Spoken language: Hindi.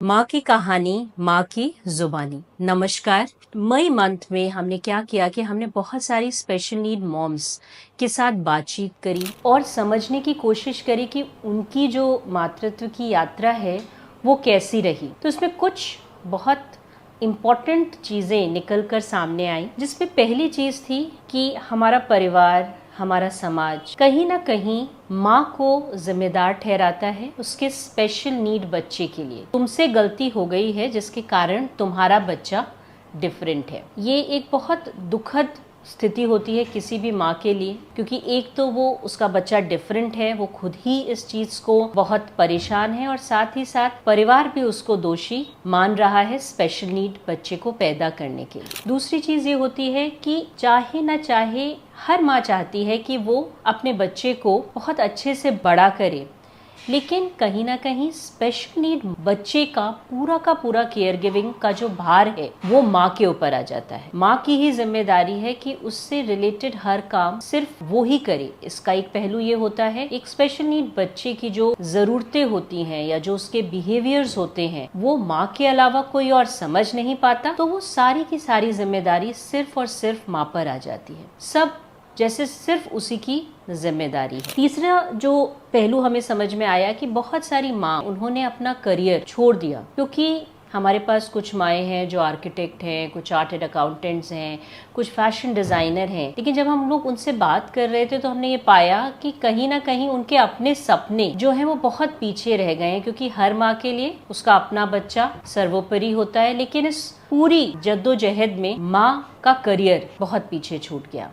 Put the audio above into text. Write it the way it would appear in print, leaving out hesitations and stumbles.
माँ की कहानी, माँ की जुबानी। नमस्कार। मई मंथ में हमने क्या किया कि हमने बहुत सारी स्पेशल नीड मॉम्स के साथ बातचीत करी और समझने की कोशिश करी कि उनकी जो मातृत्व की यात्रा है वो कैसी रही। तो इसमें कुछ बहुत इम्पॉर्टेंट चीज़ें निकल कर सामने आई, जिसमें पहली चीज़ थी कि हमारा परिवार, हमारा समाज कहीं ना कहीं माँ को जिम्मेदार ठहराता है उसके स्पेशल नीड बच्चे के लिए। तुमसे गलती हो गई है जिसके कारण तुम्हारा बच्चा डिफरेंट है। ये एक बहुत दुखद स्थिति होती है किसी भी माँ के लिए, क्योंकि एक तो वो उसका बच्चा डिफरेंट है, वो खुद ही इस चीज को बहुत परेशान है और साथ ही साथ परिवार भी उसको दोषी मान रहा है स्पेशल नीड बच्चे को पैदा करने के लिए। दूसरी चीज ये होती है कि चाहे ना चाहे हर माँ चाहती है कि वो अपने बच्चे को बहुत अच्छे से बड़ा करे, लेकिन कहीं ना कहीं स्पेशल नीड बच्चे का पूरा केयर गिविंग का जो भार है वो माँ के ऊपर आ जाता है। माँ की ही जिम्मेदारी है कि उससे रिलेटेड हर काम सिर्फ वो ही करे। इसका एक पहलू ये होता है, एक स्पेशल नीड बच्चे की जो जरूरतें होती हैं या जो उसके बिहेवियर्स होते हैं वो माँ के अलावा कोई और समझ नहीं पाता, तो वो सारी की सारी जिम्मेदारी सिर्फ और सिर्फ माँ पर आ जाती है। सब जैसे सिर्फ उसी की जिम्मेदारी है। तीसरा जो पहलू हमें समझ में आया कि बहुत सारी माँ उन्होंने अपना करियर छोड़ दिया, क्योंकि हमारे पास कुछ माएँ हैं जो आर्किटेक्ट हैं, कुछ चार्टर्ड अकाउंटेंट्स हैं, कुछ फैशन डिज़ाइनर हैं, लेकिन जब हम लोग उनसे बात कर रहे थे तो हमने ये पाया कि कहीं ना कहीं उनके अपने सपने जो हैं वो बहुत पीछे रह गए हैं, क्योंकि हर माँ के लिए उसका अपना बच्चा सर्वोपरि होता है, लेकिन इस पूरी जद्दोजहद में माँ का करियर बहुत पीछे छूट गया।